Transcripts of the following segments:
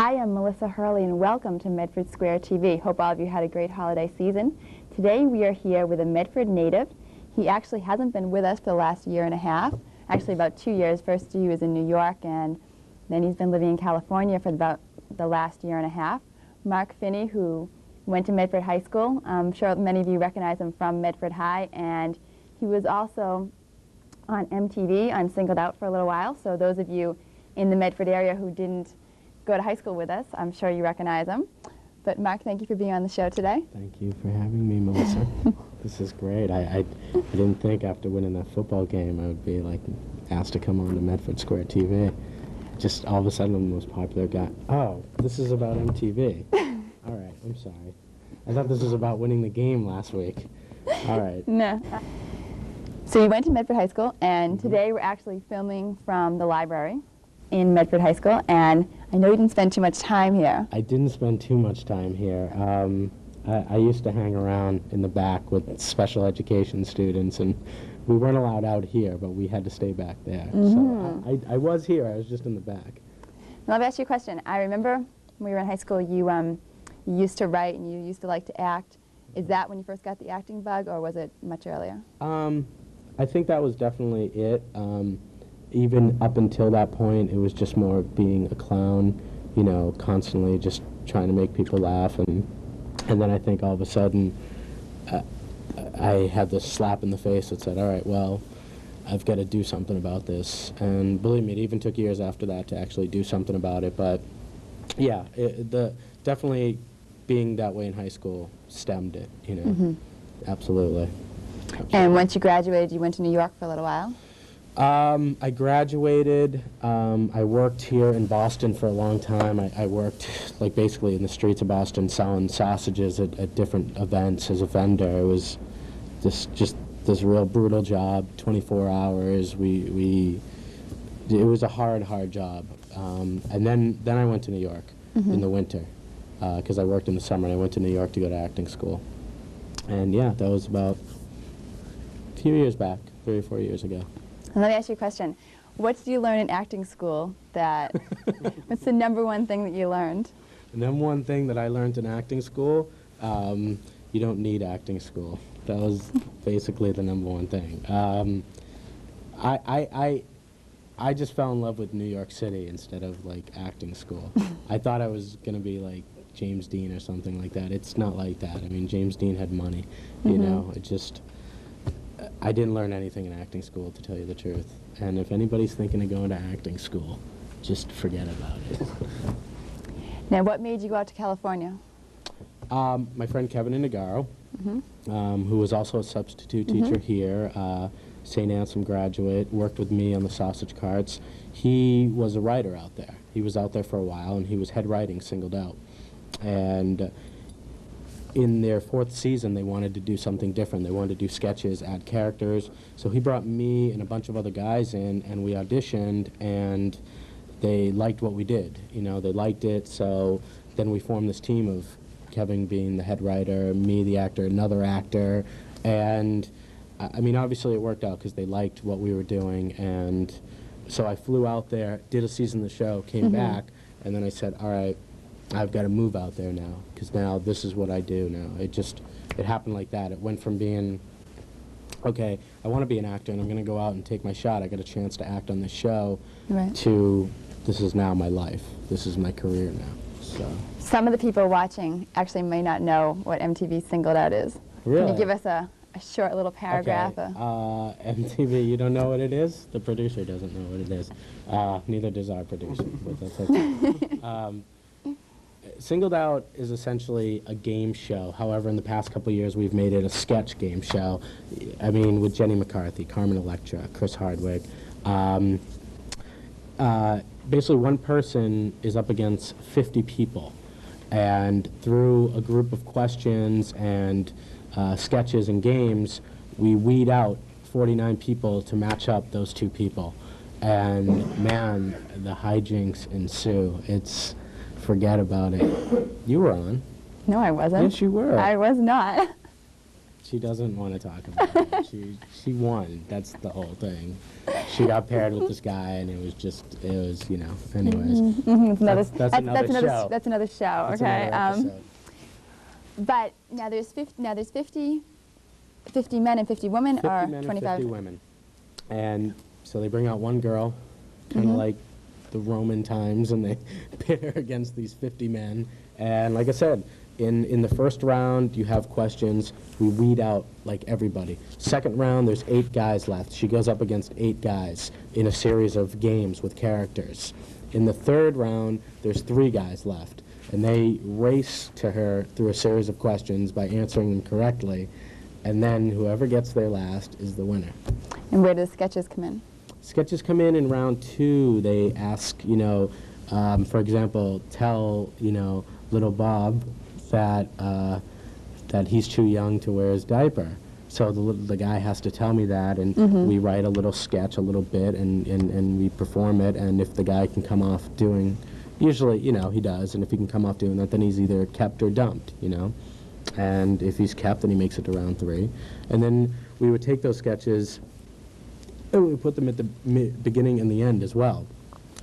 Hi, I'm Melisaa Hurley, and welcome to Medford Square TV. Hope all of you had a great holiday season. Today we are here with a Medford native. He actually hasn't been with us for the last year and a half, actually about 2 years. First he was in New York, and then he's been living in California for about the last year and a half. Mark Phinney, who went to Medford High School. I'm sure many of you recognize him from Medford High, and he was also on MTV on Singled Out for a little while. So those of you in the Medford area who didn't go to high school with us, I'm sure you recognize him. But Mark, thank you for being on the show today. Thank you for having me, Melissa. This is great. I didn't think after winning that football game I would be like asked to come on to Medford Square TV. Just all of a sudden I'm the most popular guy. Oh, this is about MTV. All right, I'm sorry. I thought this was about winning the game last week. All right. No. So you went to Medford High School, and today we're actually filming from the library in Medford High School, and I know you didn't spend too much time here. I didn't spend too much time here. I used to hang around in the back with special education students, and we weren't allowed out here, but we had to stay back there. So I was here, I was just in the back. Now, let me ask you a question. I remember when we were in high school, you used to write and you used to like to act. Is that when you first got the acting bug, or was it much earlier? I think that was definitely it. Even up until that point, it was just more being a clown, you know, constantly just trying to make people laugh. And then I think all of a sudden, I had this slap in the face that said, all right, well, I've got to do something about this. And believe me, it even took years after that to actually do something about it. But yeah, definitely being that way in high school stemmed it, you know. Absolutely. And once you graduated, you went to New York for a little while? I graduated. I worked here in Boston for a long time. I worked like basically in the streets of Boston selling sausages at different events as a vendor. It was just this real brutal job, 24 hours. It was a hard job. And then I went to New York in the winter because I worked in the summer, and I went to New York to go to acting school. And yeah, that was about a few years back, 3 or 4 years ago. And let me ask you a question. What did you learn in acting school what's the #1 thing that you learned? The #1 thing that I learned in acting school, you don't need acting school. That was basically the #1 thing. I just fell in love with New York City instead of like acting school. I thought I was going to be like James Dean or something like that. It's not like that. I mean, James Dean had money, you know. I didn't learn anything in acting school, to tell you the truth. And if anybody's thinking of going to acting school, just forget about it. Now, what made you go out to California? My friend Kevin Inagaro, who was also a substitute teacher here, St. Anselm graduate, worked with me on the sausage carts. He was a writer out there. He was out there for a while, and he was head writing Singled Out. And in their 4th season, they wanted to do something different. They wanted to do sketches, add characters. So he brought me and a bunch of other guys in, and we auditioned, and they liked what we did. You know, they liked it, so then we formed this team of Kevin being the head writer, me, the actor, another actor, and I mean, obviously it worked out because they liked what we were doing, and so I flew out there, did a season of the show, came back, and then I said, all right, I've got to move out there now, because now this is what I do now. It happened like that. It went from being, okay, I want to be an actor, and I'm going to go out and take my shot. I got a chance to act on this show, to this is now my life. This is my career now. So some of the people watching actually may not know what MTV Singled Out is. Really? Can you give us a short little paragraph? Okay. MTV, you don't know what it is? The producer doesn't know what it is. Neither does our producer, but that's okay. Singled Out is essentially a game show. However, in the past couple of years, we've made it a sketch game show. I mean, with Jenny McCarthy, Carmen Electra, Chris Hardwick. Basically, one person is up against 50 people. And through a group of questions and sketches and games, we weed out 49 people to match up those 2 people. And man, the hijinks ensue. Forget about it. You were on. No, I wasn't. Yes, you were. I was not. She doesn't want to talk about it. She won. That's the whole thing. She got paired with this guy, and it was, you know, anyways. That's another show. That's another show, That's okay. another episode. But now there's 50 men and 50 women, 50 or men 25? and 50 women. And so they bring out one girl, kind of like the Roman times, and they pit her against these 50 men. And like I said, in the first round, you have questions. We weed out, like, everybody. Second round, there's 8 guys left. She goes up against 8 guys in a series of games with characters. In the third round, there's 3 guys left. And they race to her through a series of questions by answering them correctly. And then whoever gets there last is the winner. And where do the sketches come in? Sketches come in round 2. They ask, you know, for example, tell, you know, little Bob that he's too young to wear his diaper. So the guy has to tell me that, and we write a little sketch, a little bit, and we perform it. And if the guy can come off doing, usually, you know, he does, and if he can come off doing that, then he's either kept or dumped, you know. And if he's kept, then he makes it to round 3. And then we would take those sketches, and we would put them at the beginning and the end as well.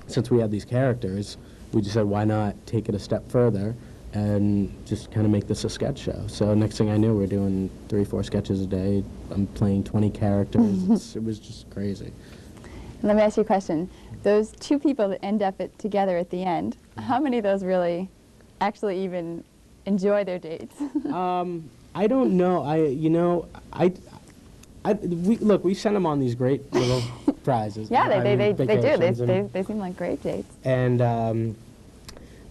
Since we had these characters, we just said, why not take it a step further and just kind of make this a sketch show. So next thing I knew, we're doing 3 or 4 sketches a day. I'm playing 20 characters. It was just crazy. Let me ask you a question. Those 2 people that end up together at the end, how many of those really actually even enjoy their dates? I don't know. We sent them on these great little prizes. Yeah, they do. They seem like great dates. And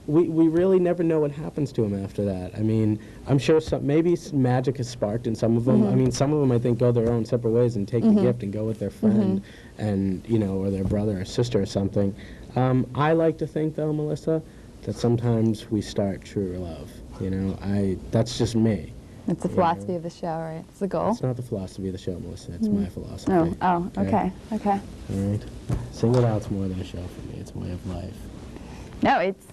we really never know what happens to them after that. I mean, I'm sure maybe magic is sparked in some of them. I mean, some of them, I think, go their own separate ways and take the gift and go with their friend and, you know, or their brother or sister or something. I like to think, though, Melissa, that sometimes we start true love. You know, that's just me. It's the philosophy of the show, right? It's the goal. It's not the philosophy of the show, Melissa. It's my philosophy. Okay. All right. Single out's more than a show for me. It's a way of life. No, it's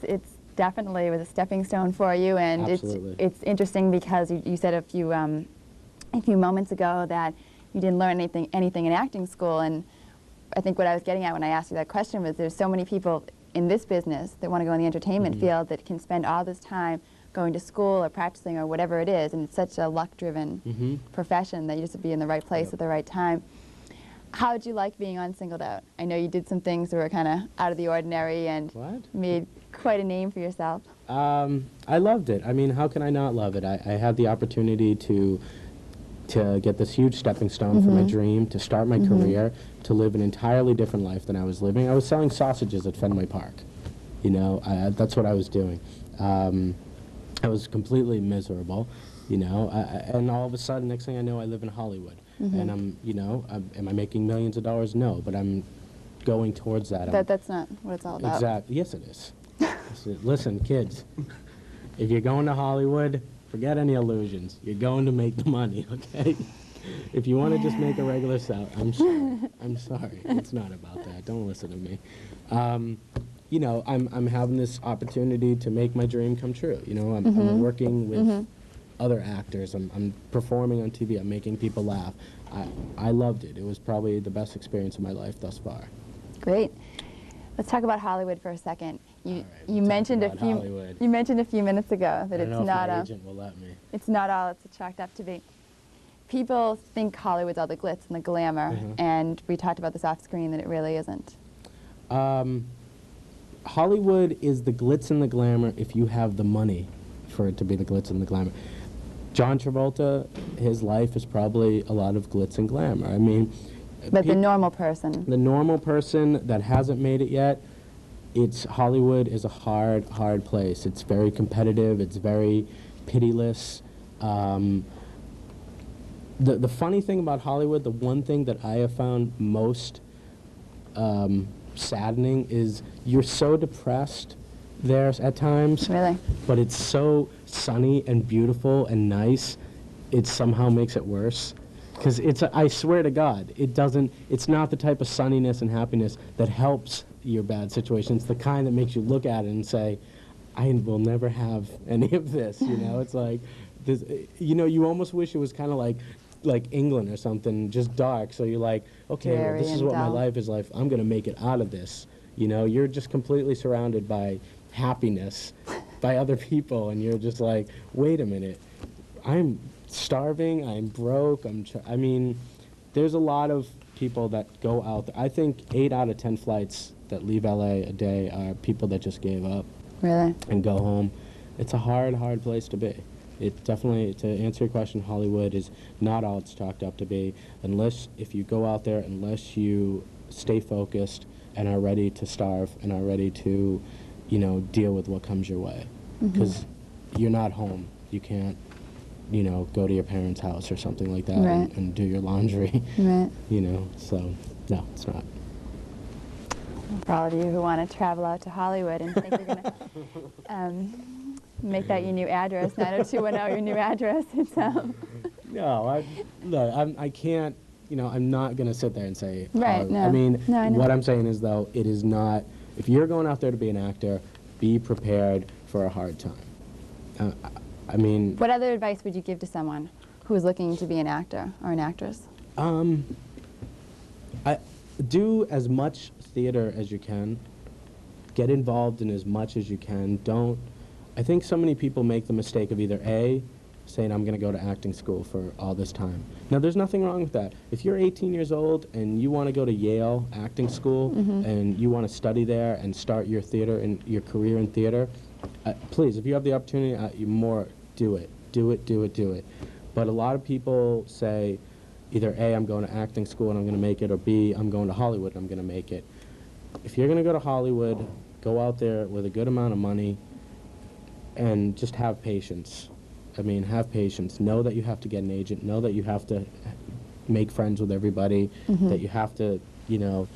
definitely was a stepping stone for you, and Absolutely. it's interesting because you said a few moments ago that you didn't learn anything in acting school, and I think what I was getting at when I asked you that question was there's so many people in this business that want to go in the entertainment field that can spend all this time going to school or practicing or whatever it is, and it's such a luck-driven profession that you just have to be in the right place at the right time. How did you like being on Singled Out? I know you did some things that were kind of out of the ordinary and made quite a name for yourself. I loved it. I mean, how can I not love it? I had the opportunity to get this huge stepping stone for my dream, to start my career, to live an entirely different life than I was living. I was selling sausages at Fenway Park. You know, that's what I was doing. I was completely miserable, you know, and all of a sudden, next thing I know, I live in Hollywood. And I'm, you know, am I making millions of dollars? No, but I'm going towards that. That's not what it's all about. Exactly. Yes, it is. Listen, kids, if you're going to Hollywood, forget any illusions. You're going to make the money, okay? If you want to just make a regular salary, I'm sorry. I'm sorry. It's not about that. Don't listen to me. You know, I'm having this opportunity to make my dream come true. You know, I'm working with other actors. I'm performing on TV. I'm making people laugh. I loved it. It was probably the best experience of my life thus far. Great. Let's talk about Hollywood for a second. You we'll mentioned Hollywood. You mentioned a few minutes ago that it's not my agent will let me. It's not all it's chalked up to be. People think Hollywood's all the glitz and the glamour, and we talked about this off screen that it really isn't. Hollywood is the glitz and the glamour if you have the money for it to be the glitz and the glamour. John Travolta, his life is probably a lot of glitz and glamour. I mean, but the normal person. The normal person that hasn't made it yet, Hollywood is a hard place. It's very competitive. It's very pitiless. The funny thing about Hollywood, the one thing that I have found most saddening is you're so depressed there at times. Really? But it's so sunny and beautiful and nice, it somehow makes it worse. Because I swear to God, it's not the type of sunniness and happiness that helps your bad situation. It's the kind that makes you look at it and say, I will never have any of this, you know? It's like, this, you know, you almost wish it was kind of like England or something, just dark. So you're like, okay, well, Dreary this is and what my dull. life is like. I'm going to make it out of this. You know, you're just completely surrounded by happiness, by other people, and you're just like, wait a minute, I'm starving, I'm broke, I mean, there's a lot of people that go out there. I think 8 out of 10 flights that leave LA a day are people that just gave up Really? and go home. It's a hard place to be. It definitely, to answer your question, Hollywood is not all it's chalked up to be, if you go out there, unless you stay focused and are ready to starve and are ready to, you know, deal with what comes your way. Because you're not home. You can't, you know, go to your parents' house or something like that Right. and do your laundry. Right. You know, so no, it's not. For all of you who want to travel out to Hollywood and think you're going to make that your new address, 90210, your new address. It's, No, I can't, you know, I'm not going to sit there and say, Right, no. I mean, No, I know. what I'm saying is, though, it is not, if you're going out there to be an actor, be prepared for a hard time. I mean, what other advice would you give to someone who is looking to be an actor or an actress? do as much theater as you can. Get involved in as much as you can. I think so many people make the mistake of either A, saying I'm going to go to acting school for all this time. Now, there's nothing wrong with that. If you're 18 years old and you want to go to Yale acting school and you want to study there and start your career in theater, please, if you have the opportunity, do it. Do it. But a lot of people say either A, I'm going to acting school and I'm going to make it, or B, I'm going to Hollywood and I'm going to make it. If you're going to go to Hollywood, go out there with a good amount of money and just have patience. I mean, have patience. Know that you have to get an agent. Know that you have to make friends with everybody, that you have to, you know,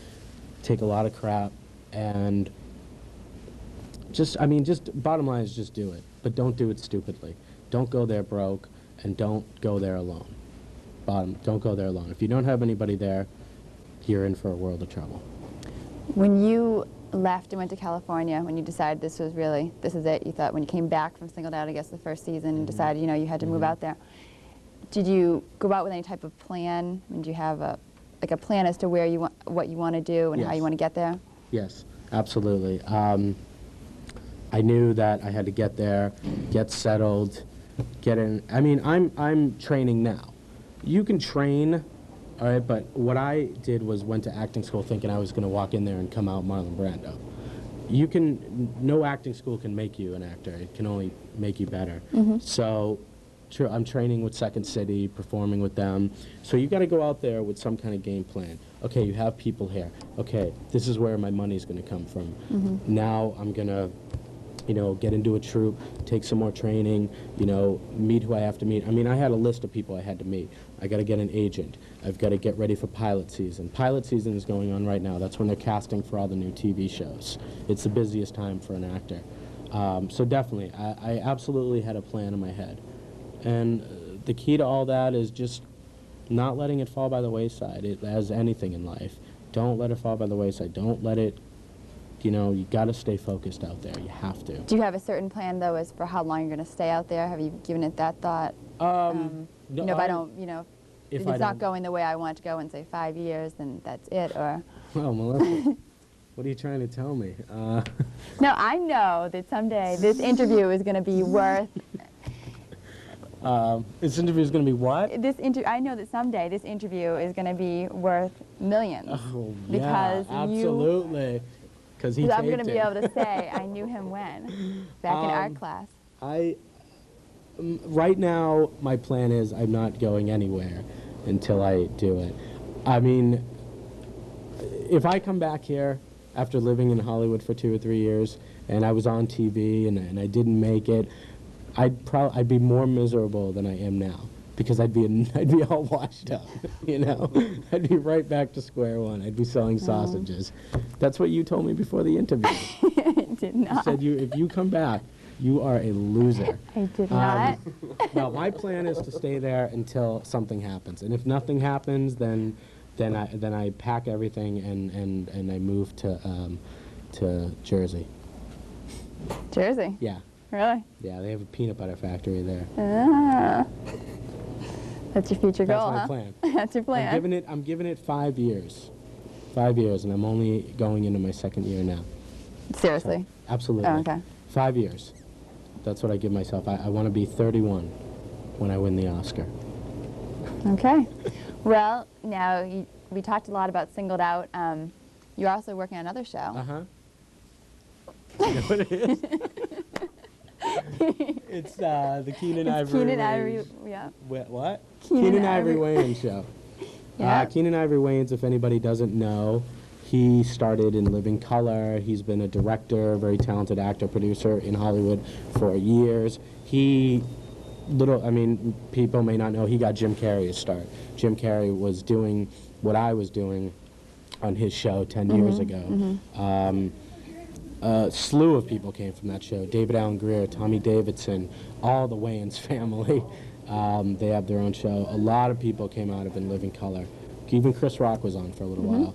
take a lot of crap. And just bottom line is just do it. But don't do it stupidly. Don't go there broke, and don't go there alone. Don't go there alone. If you don't have anybody there, you're in for a world of trouble. When you left and went to California, when you decided this is it, you thought when you came back from Singled Out, I guess the first season, and decided, you know, you had to move out there, did you go out with any type of plan? I mean, do you have a plan as to what you want to do and how you want to get there? Yes, absolutely. I knew that I had to get there, get settled, get in. I mean, I'm training now. You can train, all right, but what I did was went to acting school thinking I was going to walk in there and come out Marlon Brando. No acting school can make you an actor. It can only make you better. So I'm training with Second City, performing with them. So you got to go out there with some kind of game plan. Okay, you have people here. Okay, this is where my money's going to come from. Now I'm going to, you know, get into a troupe, take some more training, you know, meet who I have to meet. I mean, I had a list of people I had to meet. I got to get an agent. I've got to get ready for pilot season. Pilot season is going on right now. That's when they're casting for all the new TV shows. It's the busiest time for an actor. So definitely, I absolutely had a plan in my head. And the key to all that is just not letting it fall by the wayside, as anything in life. Don't let it fall by the wayside. Don't let it, you know, you got to stay focused out there. You have to. Do you have a certain plan, though, as for how long you're going to stay out there? Have you given it that thought? No, you know, if I don't, you know, if it's not going the way I want it to go in, say, 5 years, then that's it, or... Well, Melissa, what are you trying to tell me? No, I know that someday this interview is going to be worth... This interview is going to be what? I know that someday this interview is going to be worth millions. Oh, because yeah, absolutely. Because I'm going to be able to say I knew him when, back in art class. Right now, my plan is I'm not going anywhere until I do it. I mean, if I come back here after living in Hollywood for 2 or 3 years, and I was on TV and I didn't make it, I'd be more miserable than I am now, because I'd be all washed up, you know. I'd be right back to square one. I'd be selling sausages. That's what you told me before the interview. I did not. You said if you come back, you are a loser. I did not. Well, my plan is to stay there until something happens, and if nothing happens, then I pack everything and I move to Jersey. Jersey? Yeah. Really? Yeah, they have a peanut butter factory there. Ah. That's your future goal, That's my huh? plan. That's your plan. I'm giving it 5 years. 5 years, and I'm only going into my 2nd year now. Seriously? So, absolutely. Oh, okay. 5 years. That's what I give myself. I want to be 31 when I win the Oscar. Okay. Well, now we talked a lot about Singled Out. You're also working on another show. Uh-huh. You know what it is? It's the Keenan Ivory Keenan Wayans. Ivory, yeah. What? Keenan Ivory Ivory- Wayans show. Yeah. Keenan Ivory Wayans, if anybody doesn't know, he started in Living Color. He's been a director, very talented actor, producer in Hollywood for years. People may not know, he got Jim Carrey's start. Jim Carrey was doing what I was doing on his show 10 years ago. A slew of people came from that show. David Allen Greer, Tommy Davidson, all the Wayans family. They have their own show. A lot of people came out of In Living Color. Even Chris Rock was on for a little while.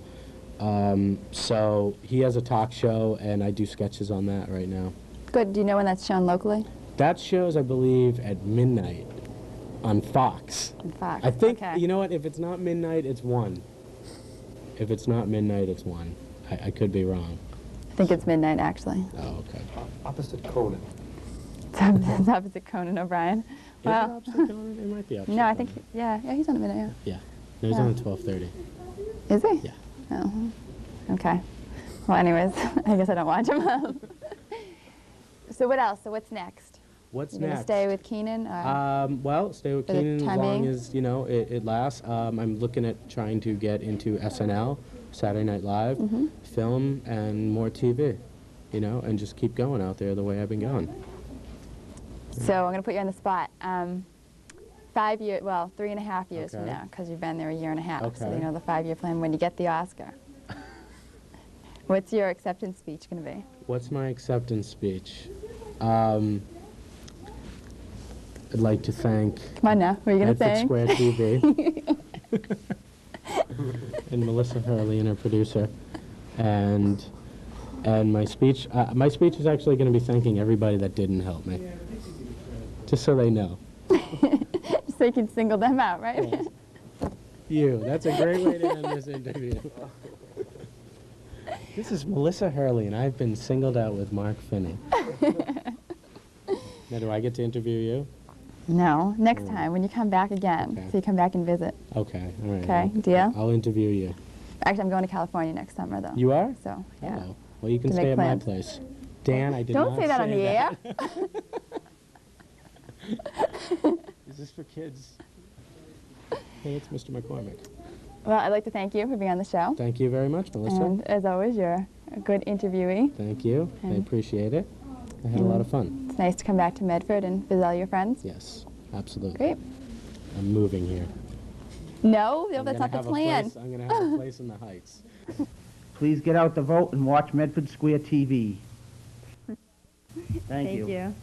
So he has a talk show, and I do sketches on that right now. Good. Do you know when that's shown locally? That shows, I believe, at midnight on Fox. On Fox. I think, Okay. you know what, if it's not midnight, it's 1. If it's not midnight, it's 1. I could be wrong. I think it's midnight, actually. Oh, okay. Opposite Conan. It's opposite Conan O'Brien. Is it Well, opposite Conan? It might be opposite no, I think, Conan. yeah, he's on at midnight, Yeah. No, he's Yeah. on at 12:30. yeah. Is he? Yeah. Oh, okay. Well, anyways, I guess I don't watch him. So what else? So what's next? What's You gonna next? stay with Keenan? Well, stay with For the Keenan as time long being? as, you know, it lasts. I'm looking at trying to get into SNL, Saturday Night Live, film, and more TV, you know, and just keep going out there the way I've been going. So I'm going to put you on the spot. 5 years, well, 3.5 years from Okay. now, because you've been there a year and a half. So Okay. you know the 5-year plan when you get the Oscar. What's your acceptance speech going to be? What's my acceptance speech? I'd like to thank Come on now, what are you going to Medford say? Square TV and Melisaa Hurley and her producer, and my speech is actually going to be thanking everybody that didn't help me, just so they know. So you can single them out, right? You. That's a great way to end this interview. This is Melisaa Hurley, and I've been singled out with Mark Phinney. Now, do I get to interview you? No, next time when you come back again. Okay. So you come back and visit. Okay, all right. Okay, deal? I'll interview you. Actually, I'm going to California next summer, though. You are? So, yeah. Oh, well, you can To stay make at plans. my place. Dan, I did Don't not say that on the air. Is this for kids? Hey, it's Mr. McCormick. Well, I'd like to thank you for being on the show. Thank you very much, Melissa. And as always, you're a good interviewee. Thank you. I And- appreciate it. I had a lot of fun. It's nice to come back to Medford and visit all your friends. Yes, absolutely. Great. I'm moving here. No, I'm that's gonna not the have a plan. place- I'm going to have a place in the Heights. Please get out the vote and watch Medford Square TV. Thank you.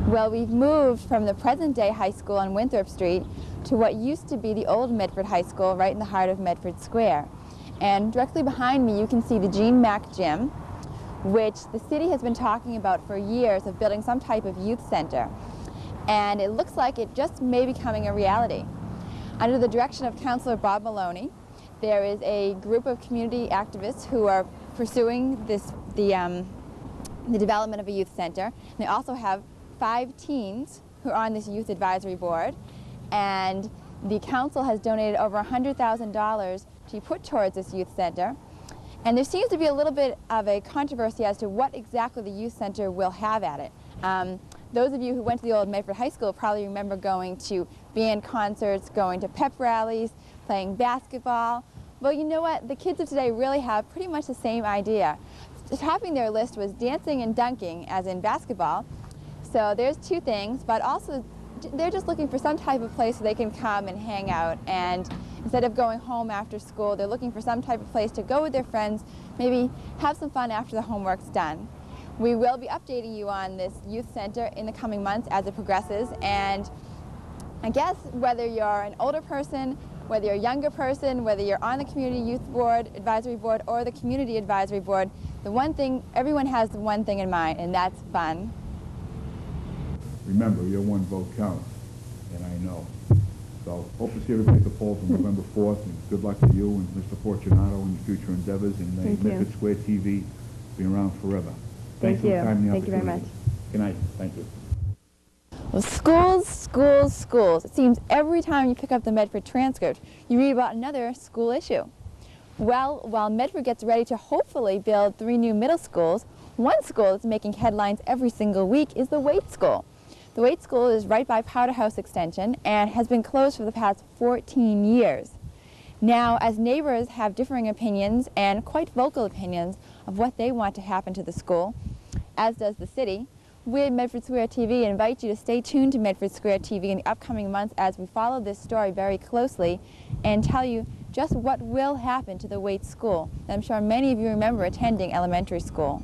Well, we've moved from the present-day high school on Winthrop Street to what used to be the old Medford High School right in the heart of Medford Square. And directly behind me, you can see the Gene Mack Gym, which the city has been talking about for years of building some type of youth center. And it looks like it just may be becoming a reality. Under the direction of Councilor Bob Maloney, there is a group of community activists who are pursuing the development of a youth center. And they also have 5 teens who are on this youth advisory board, and the council has donated over $100,000 to be put towards this youth center. And there seems to be a little bit of a controversy as to what exactly the youth center will have at it. Those of you who went to the old Medford High School probably remember going to band concerts, going to pep rallies, playing basketball. Well, you know what? The kids of today really have pretty much the same idea. Topping their list was dancing and dunking, as in basketball. So there's 2 things, but also they're just looking for some type of place where they can come and hang out, and instead of going home after school, they're looking for some type of place to go with their friends, maybe have some fun after the homework's done. We will be updating you on this youth center in the coming months as it progresses, and I guess whether you're an older person Whether you're a younger person, whether you're on the Community Youth Board, Advisory Board, or the Community Advisory Board, the one thing, everyone has the one thing in mind, and that's fun. Remember, your one vote counts, and I know. So hope to see everybody at the polls on November 4th, and good luck to you and Mr. Fortunato in your future endeavors, and may Medford Square TV be around forever. Thank you. Thank you very much. Good night. Thank you. Well, schools, schools, schools. It seems every time you pick up the Medford transcript, you read about another school issue. Well, while Medford gets ready to hopefully build 3 new middle schools, one school that's making headlines every single week is the Waite School. The Waite School is right by Powder House Extension and has been closed for the past 14 years. Now, as neighbors have differing opinions and quite vocal opinions of what they want to happen to the school, as does the city, we at Medford Square TV invite you to stay tuned to Medford Square TV in the upcoming months as we follow this story very closely and tell you just what will happen to the Waite School. I'm sure many of you remember attending elementary school.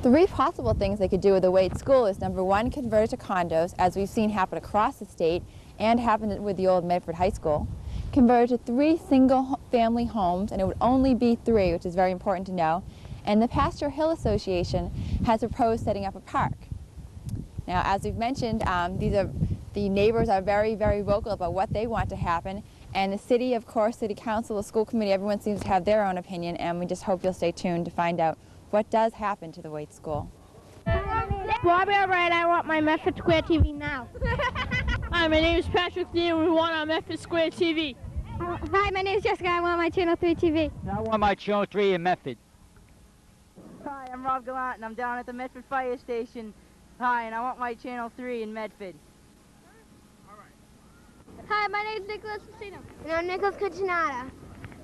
3 possible things they could do with the Waite School is, number 1, convert it to condos, as we've seen happen across the state and happened with the old Medford High School. Convert it to 3 single-family homes, and it would only be 3, which is very important to know. And the Pasture Hill Association has proposed setting up a park. Now, as we've mentioned, the neighbors are very, very vocal about what they want to happen, and the city, of course, city council, the school committee, everyone seems to have their own opinion, and we just hope you'll stay tuned to find out what does happen to the Waite School. Bobby, all right, I want my Medford Square TV now. Hi, my name is Patrick Lee, and we want our Medford Square TV. Hi, my name is Jessica, I want my Channel 3 TV. I want my Channel 3 in Medford. Hi, I'm Rob Gallant, and I'm down at the Medford Fire Station. Hi, and I want my Channel 3 in Medford. Hi, my name is Nicholas Casino. And I'm Nicholas Cucinato.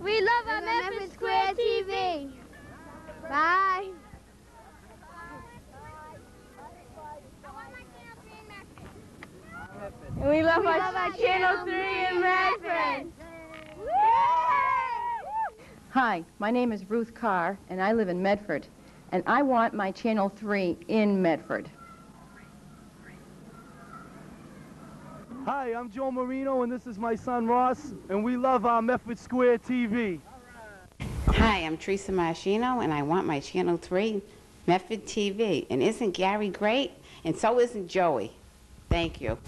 We love our Medford Square TV. Bye. And we love our Channel 3 in Medford. Hi, my name is Ruth Carr, and I live in Medford, and I want my Channel 3 in Medford. Hi, I'm Joe Marino, and this is my son Ross, and we love our Medford Square TV. Hi, I'm Teresa Machino, and I want my Channel 3 Medford TV. And isn't Gary great? And so isn't Joey. Thank you.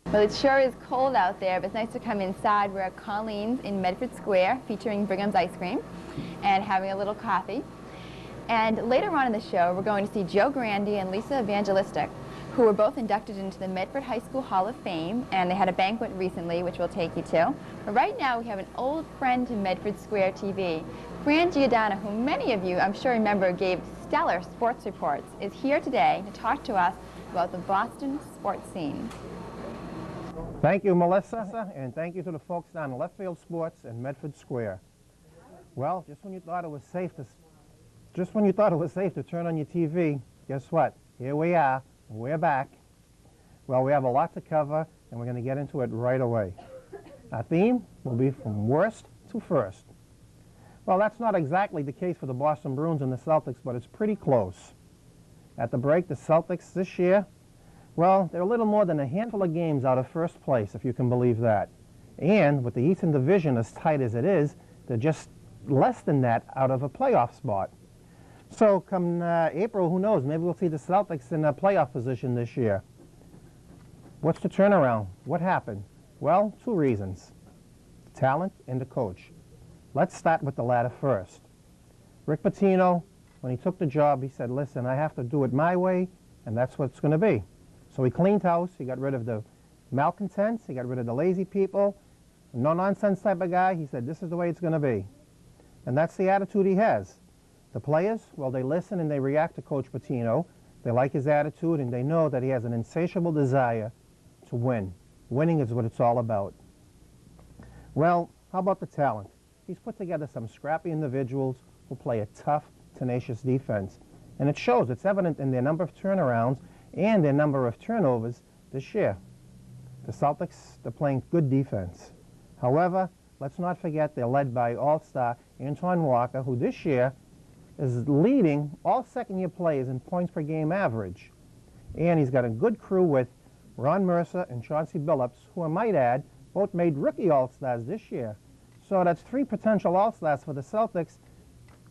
Well, it sure is cold out there, but it's nice to come inside. We're at Colleen's in Medford Square, featuring Brigham's Ice Cream, and having a little coffee. And later on in the show, we're going to see Joe Grande and Lisa Evangelistic, who were both inducted into the Medford High School Hall of Fame, and they had a banquet recently, which we'll take you to. But right now, we have an old friend to Medford Square TV. Fran Giordano, who many of you, I'm sure, remember, gave stellar sports reports, is here today to talk to us about the Boston sports scene. Thank you, Melissa, and thank you to the folks down in Left Field Sports and Medford Square. Well, just when you thought it was safe to turn on your TV, guess what? Here we are. We're back. Well, we have a lot to cover, and we're going to get into it right away. Our theme will be from worst to first. Well, that's not exactly the case for the Boston Bruins and the Celtics, but it's pretty close. At the break, the Celtics this year, well, they're a little more than a handful of games out of first place, if you can believe that. And with the Eastern Division as tight as it is, they're just less than that out of a playoff spot. So come April, who knows, maybe we'll see the Celtics in a playoff position this year. What's the turnaround? What happened? Well, 2 reasons: the talent and the coach. Let's start with the latter first. Rick Pitino, when he took the job, he said, listen, I have to do it my way, and that's what it's going to be. So he cleaned house, he got rid of the malcontents, he got rid of the lazy people, no-nonsense type of guy. He said, this is the way it's going to be. And that's the attitude he has. The players, well, they listen and they react to Coach Pitino. They like his attitude, and they know that he has an insatiable desire to win. Winning is what it's all about. Well, how about the talent? He's put together some scrappy individuals who play a tough, tenacious defense. And it shows. It's evident in their number of turnarounds and their number of turnovers this year. The Celtics, they're playing good defense. However, let's not forget they're led by all-star Antoine Walker, who this year is leading all second-year players in points per game average. And he's got a good crew with Ron Mercer and Chauncey Billups, who I might add, Both made rookie All-Stars this year. So that's 3 potential All-Stars for the Celtics.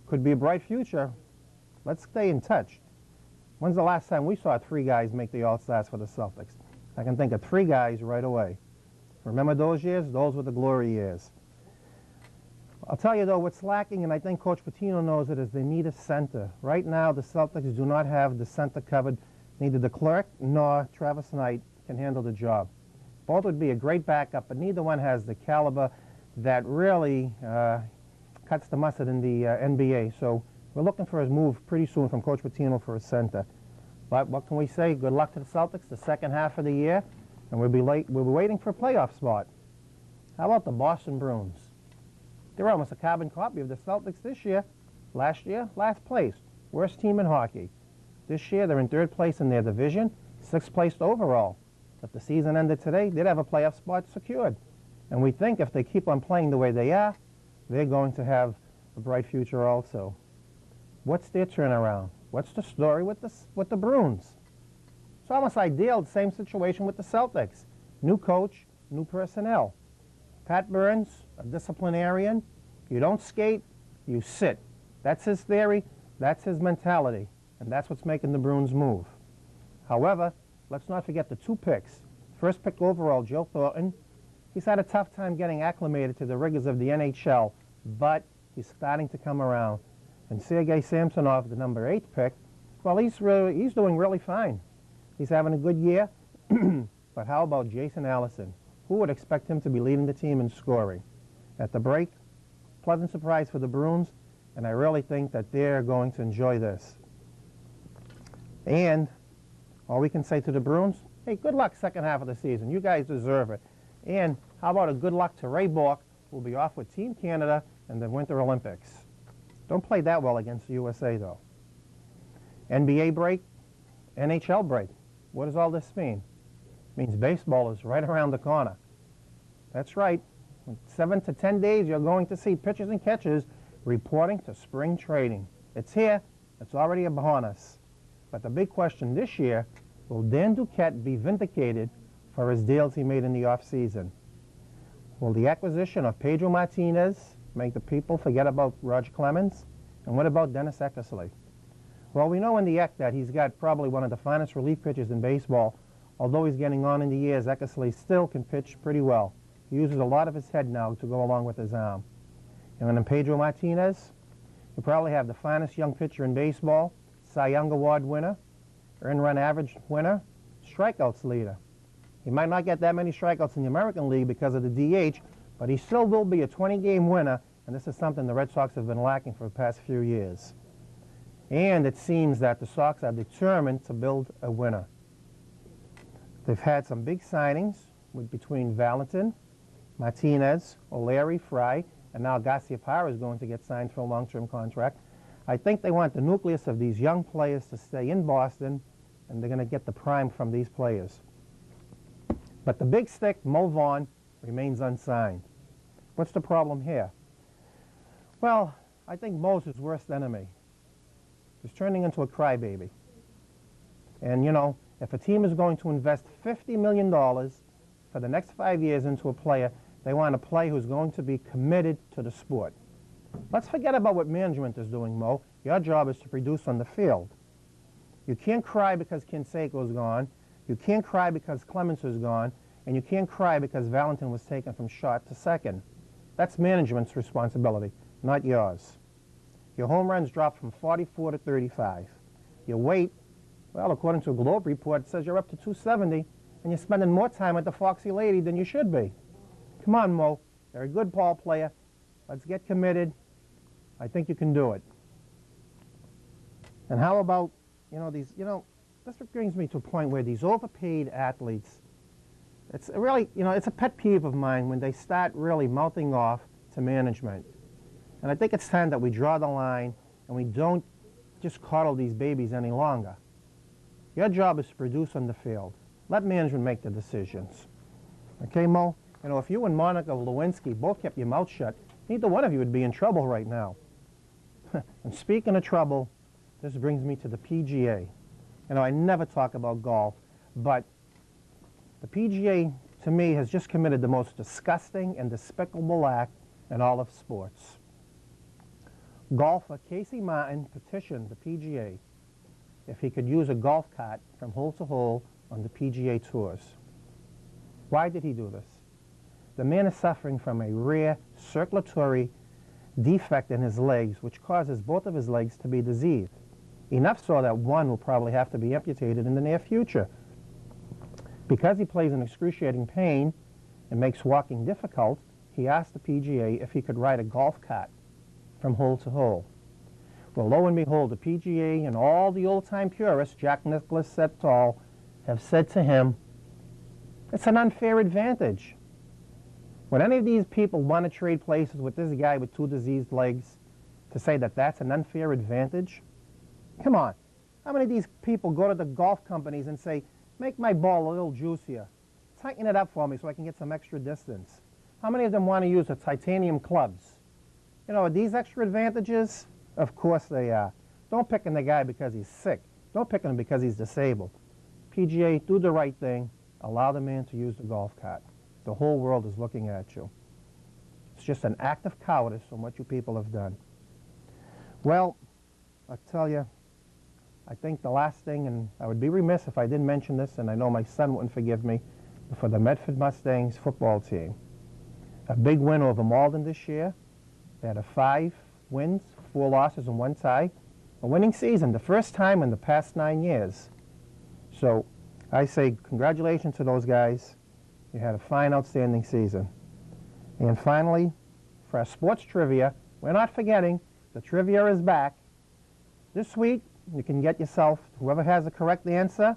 Could be a bright future. Let's stay in touch. When's the last time we saw 3 guys make the All-Stars for the Celtics? I can think of 3 guys right away. Remember those years? Those were the glory years. I'll tell you, though, what's lacking, and I think Coach Pitino knows it, is they need a center. Right now, the Celtics do not have the center covered. Neither de Klerk nor Travis Knight can handle the job. Both would be a great backup, but neither one has the caliber that really cuts the mustard in the NBA. So we're looking for a move pretty soon from Coach Pitino for a center. But what can we say? Good luck to the Celtics the second half of the year, and we'll be waiting for a playoff spot. How about the Boston Bruins? They're almost a carbon copy of the Celtics this year. Last year, last place. Worst team in hockey. This year, they're in 3rd place in their division, 6th place overall. If the season ended today, they'd have a playoff spot secured. And we think if they keep on playing the way they are, they're going to have a bright future also. What's their turnaround? What's the story with the Bruins? It's almost ideal, the same situation with the Celtics. New coach, new personnel. Pat Burns, a disciplinarian. You don't skate, you sit. That's his theory, that's his mentality, and that's what's making the Bruins move. However, let's not forget the 2 picks. First pick overall, Joe Thornton. He's had a tough time getting acclimated to the rigors of the NHL, but he's starting to come around. And Sergei Samsonov, the number 8 pick, well, he's doing really fine. He's having a good year. But how about Jason Allison? Who would expect him to be leading the team in scoring? At the break, pleasant surprise for the Bruins, and I really think that they're going to enjoy this. And all we can say to the Bruins, hey, good luck second half of the season. You guys deserve it. And how about a good luck to Ray Bourque, who will be off with Team Canada in the Winter Olympics. Don't play that well against the USA, though. NBA break, NHL break. What does all this mean? It means baseball is right around the corner. That's right. In 7 to 10 days, you're going to see pitchers and catchers reporting to spring training. It's here. It's already upon us. But the big question this year, will Dan Duquette be vindicated for his deals he made in the offseason? Will the acquisition of Pedro Martinez make the people forget about Roger Clemens? And what about Dennis Eckersley? Well, we know in the Eck that he's got probably one of the finest relief pitchers in baseball. Although he's getting on in the years, Eckersley still can pitch pretty well. He uses a lot of his head now to go along with his arm. And then Pedro Martinez, you probably have the finest young pitcher in baseball, Cy Young Award winner, earned run average winner, strikeouts leader. He might not get that many strikeouts in the American League because of the DH, but he still will be a 20-game winner, and this is something the Red Sox have been lacking for the past few years. And it seems that the Sox are determined to build a winner. They've had some big signings between Valentin, Martinez, O'Leary, Fry, and now Garciaparra is going to get signed for a long-term contract. I think they want the nucleus of these young players to stay in Boston, and they're going to get the prime from these players. But the big stick, Mo Vaughn, remains unsigned. What's the problem here? Well, I think Mo's his worst enemy. He's turning into a crybaby. And, you know, if a team is going to invest $50 million for the next 5 years into a player, they want a player who's going to be committed to the sport. Let's forget about what management is doing, Mo. Your job is to produce on the field. You can't cry because Canseco's gone. You can't cry because Clemens is gone. And you can't cry because Valentin was taken from short to second. That's management's responsibility, not yours. Your home runs dropped from 44 to 35. Your weight, well, according to a Globe report, it says you're up to 270, and you're spending more time with the Foxy Lady than you should be. Come on, Mo. You're a good ball player. Let's get committed. I think you can do it. And how about, this brings me to a point where these overpaid athletes, it's really, it's a pet peeve of mine when they start really mouthing off to management. And I think it's time that we draw the line and we don't just coddle these babies any longer. Your job is to produce on the field. Let management make the decisions. Okay, Mo? If you and Monica Lewinsky both kept your mouth shut, neither one of you would be in trouble right now. And speaking of trouble, this brings me to the PGA. I never talk about golf, but the PGA to me, has just committed the most disgusting and despicable act in all of sports. Golfer Casey Martin petitioned the PGA if he could use a golf cart from hole to hole on the PGA Tours. Why did he do this? The man is suffering from a rare circulatory defect in his legs, which causes both of his legs to be diseased. Enough so that one will probably have to be amputated in the near future. Because he plays in excruciating pain and makes walking difficult, he asked the PGA if he could ride a golf cart from hole to hole. Well, lo and behold, the PGA and all the old-time purists, Jack Nicklaus et al., have said to him, it's an unfair advantage. Would any of these people want to trade places with this guy with two diseased legs to say that that's an unfair advantage? Come on. How many of these people go to the golf companies and say, make my ball a little juicier, tighten it up for me so I can get some extra distance? How many of them want to use the titanium clubs? You know, are these extra advantages? Of course they are. Don't pick on the guy because he's sick. Don't pick on him because he's disabled. PGA, do the right thing. Allow the man to use the golf cart. The whole world is looking at you. It's just an act of cowardice from what you people have done. Well, I'll tell you, I think the last thing, and I would be remiss if I didn't mention this, and I know my son wouldn't forgive me, but for the Medford Mustangs football team. A big win over Malden this year. They had 5 wins, 4 losses, and 1 tie. A winning season, the first time in the past 9 years. So I say congratulations to those guys. You had a fine, outstanding season. And finally, for our sports trivia, we're not forgetting, the trivia is back. This week, you can get yourself, whoever has the correct answer,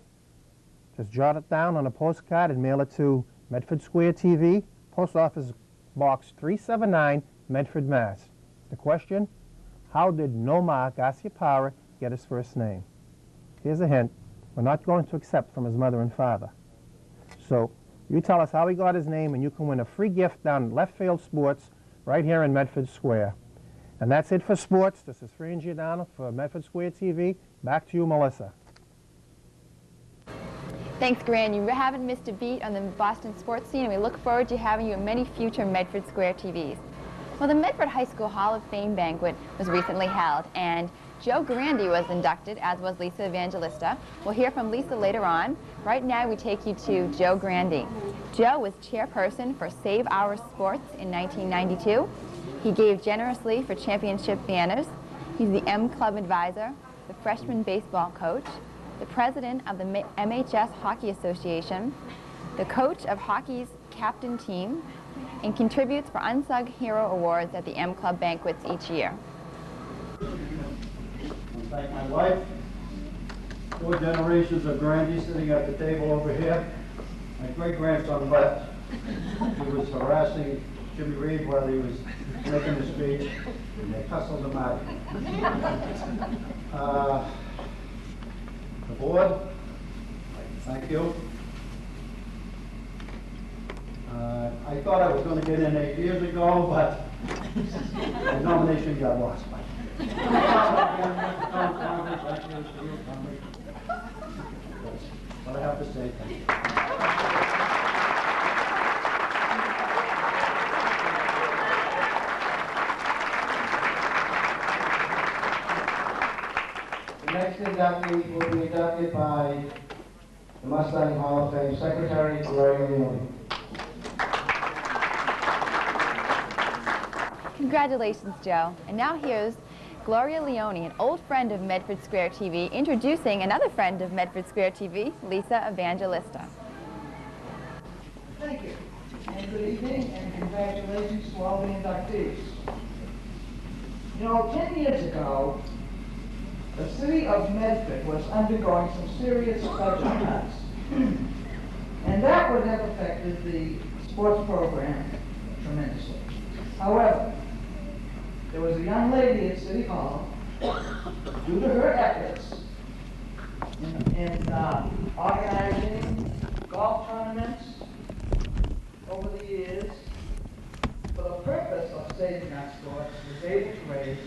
just jot it down on a postcard and mail it to Medford Square TV, Post Office Box 379, Medford, Mass. The question, how did Nomar Garcia-Parra get his first name? Here's a hint. We're not going to accept from his mother and father. So you tell us how he got his name, and you can win a free gift down at Left Field Sports right here in Medford Square. And that's it for sports. This is Fran Giordano for Medford Square TV. Back to you, Melissa. Thanks, Grant. You haven't missed a beat on the Boston sports scene, and we look forward to having you in many future Medford Square TVs. Well, the Medford High School Hall of Fame banquet was recently held, and Joe Grande was inducted, as was Lisa Evangelista. We'll hear from Lisa later on. Right now, we take you to Joe Grande. Joe was chairperson for Save Our Sports in 1992. He gave generously for championship banners. He's the M Club advisor, the freshman baseball coach, the president of the MHS Hockey Association, the coach of hockey's captain team, and contributes for Unsung Hero Awards at the M Club banquets each year. Thank my wife, 4 generations of Grande sitting at the table over here. My great-grandson left. He was harassing Jimmy Reed while he was making the speech, and they hustled him out. The board, thank you. I thought I was going to get in 8 years ago, but the nomination got lost. What I have to say, thank you. The next inductee will be inducted by the Mustang Hall of Fame Secretary, Gloria Leone. Congratulations, Joe. And now here's Gloria Leone, an old friend of Medford Square TV, introducing another friend of Medford Square TV, Lisa Evangelista. Thank you. And good evening, and congratulations to all the inductees. You know, 10 years ago, the city of Medford was undergoing some serious budget cuts. And that would have affected the sports program tremendously. However, there was a young lady at City Hall, due to her efforts in organizing golf tournaments over the years, for the purpose of saving our sports, was able to raise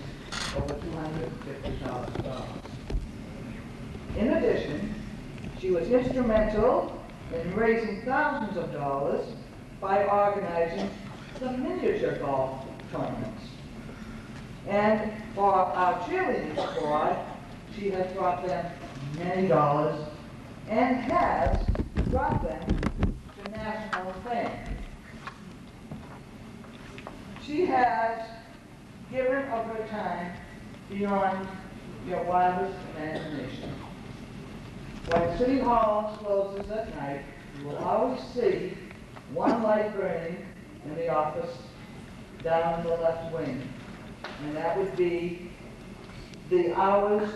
over $250,000. In addition, she was instrumental in raising thousands of dollars by organizing the miniature golf tournaments. And for our cheerleading squad, she has brought them many dollars and has brought them to national fame. She has given of her time beyond your wildest imagination. When City Hall closes at night, you will always see one light burning in the office down in the left wing. And that would be the hours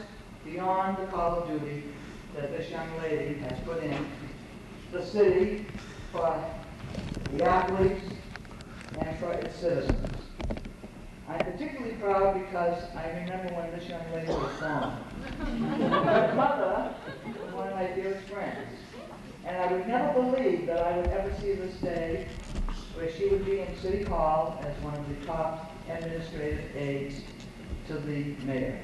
beyond the call of duty that this young lady has put in the city for the athletes and for its citizens. I'm particularly proud because I remember when this young lady was born. Her mother was one of my dearest friends, and I would never believe that I would ever see this day where she would be in City Hall as one of the top administrative aides to the mayor.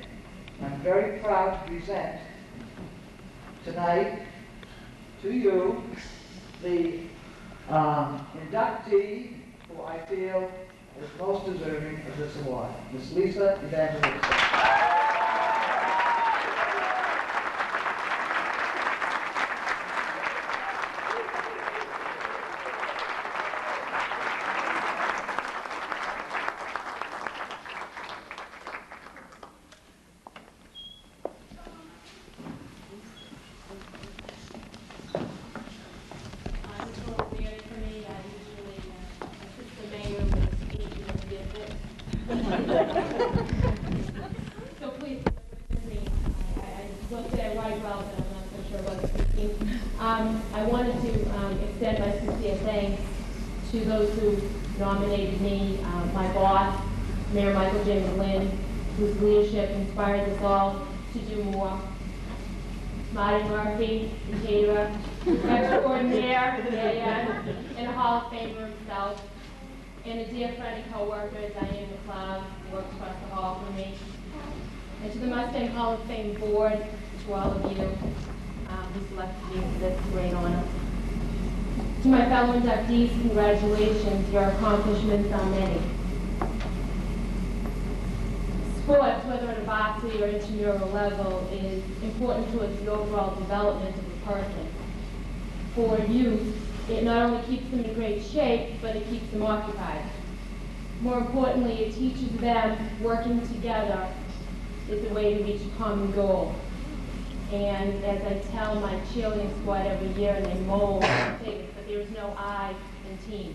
I'm very proud to present tonight to you the inductee who I feel is most deserving of this award, Miss Lisa Evangelista. I wanted to extend my sincere thanks to those who nominated me, my boss, Mayor Michael J. McGlynn, whose leadership inspired us all to do more. Marty Murphy, the caterer, extraordinaire, and a Hall of Famer himself, and a dear friend and co-worker, Diane McLeod, who works across the hall for me. And to the Mustang Hall of Fame board, to all of you who selected me for this great honor. To my fellow inductees, congratulations. Your accomplishments are many. Sports, whether at a varsity or intramural level, is important towards the overall development of a person. For youth, it not only keeps them in great shape, but it keeps them occupied. More importantly, it teaches them working together is the way to reach a common goal. And as I tell my cheerleading squad every year, and they mold things, but there is no I in team.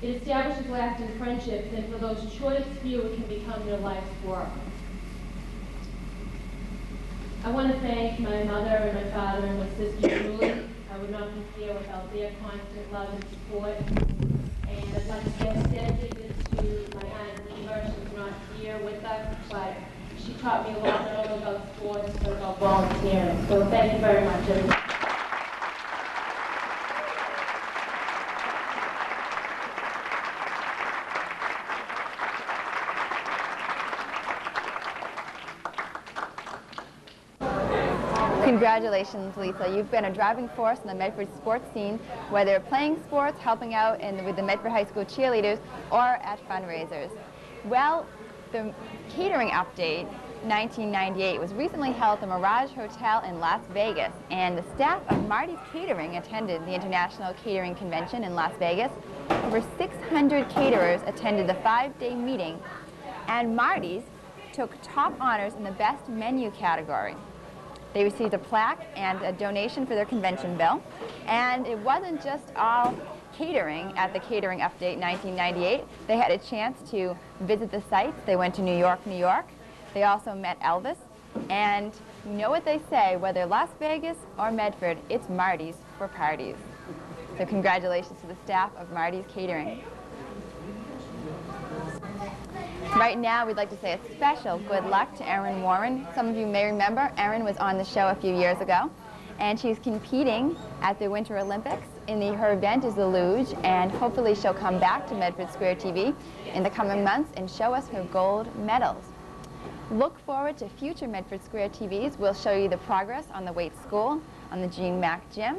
It establishes lasting friendships, and for those choice few, it can become their life's work. I want to thank my mother and my father and my sister Julie. I would not be here without their constant love and support. And I'd like to dedicate this to my Aunt Leva. She's not here with us, but she taught me a lot, not only about sports, but about volunteering. So thank you very much, everybody. Congratulations, Lisa. You've been a driving force in the Medford sports scene, whether playing sports, helping out with the Medford High School cheerleaders, or at fundraisers. Well, the catering update 1998 was recently held at the Mirage Hotel in Las Vegas, and the staff of Marty's Catering attended the International Catering Convention in Las Vegas. Over 600 caterers attended the 5-day meeting, and Marty's took top honors in the Best Menu category. They received a plaque and a donation for their convention bill, and it wasn't just all catering at the Catering Update 1998. They had a chance to visit the sites. They went to New York, New York. They also met Elvis, and you know what they say, whether Las Vegas or Medford, it's Marty's for parties. So congratulations to the staff of Marty's Catering. Right now, we'd like to say a special good luck to Erin Warren. Some of you may remember Erin was on the show a few years ago, and she's competing at the Winter Olympics. Her event is the luge, and hopefully she'll come back to Medford Square TV in the coming months and show us her gold medals. Look forward to future Medford Square TVs. We'll show you the progress on the Waite School, on the Gene Mack Gym.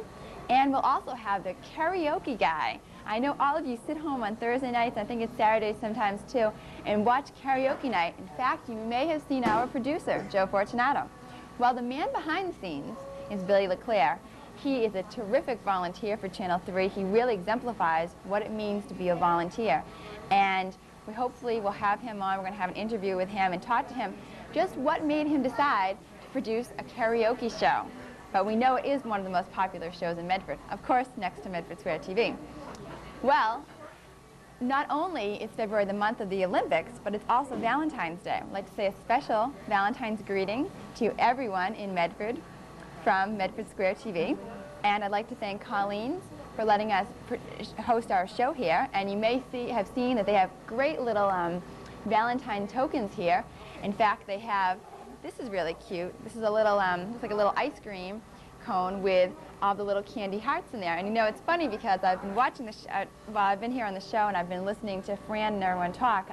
And we'll also have the karaoke guy. I know all of you sit home on Thursday nights, I think it's Saturdays sometimes too, and watch karaoke night. In fact, you may have seen our producer, Joe Fortunato. Well, the man behind the scenes is Billy LeClaire. He is a terrific volunteer for Channel 3. He really exemplifies what it means to be a volunteer. And we hopefully will have him on. We're going to have an interview with him and talk to him just what made him decide to produce a karaoke show. But we know it is one of the most popular shows in Medford, of course, next to Medford Square TV. Well, not only is February the month of the Olympics, but it's also Valentine's Day. I'd like to say a special Valentine's greeting to everyone in Medford from Medford Square TV. And I'd like to thank Colleen's for letting us host our show here. And you may have seen that they have great little Valentine tokens here. In fact, they have, this is really cute. This is a little, looks like a little ice cream cone with all the little candy hearts in there. And you know, it's funny because I've been watching the well, I've been here on the show and I've been listening to Fran and everyone talk.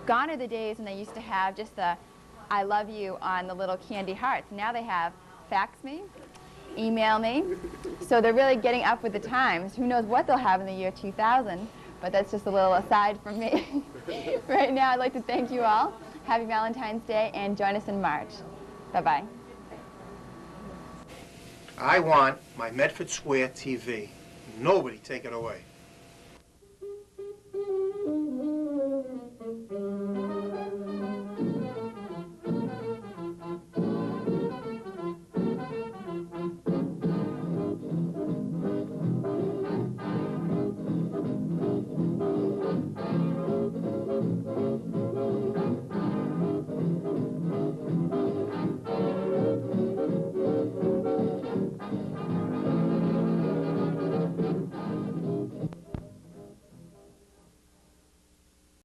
Gone are the days when they used to have just the I love you on the little candy hearts. Now they have fax me, email me. So they're really getting up with the times. Who knows what they'll have in the year 2000, but that's just a little aside from me. Right now, I'd like to thank you all. Happy Valentine's Day, and join us in March. Bye-bye. I want my Medford Square TV. Nobody take it away.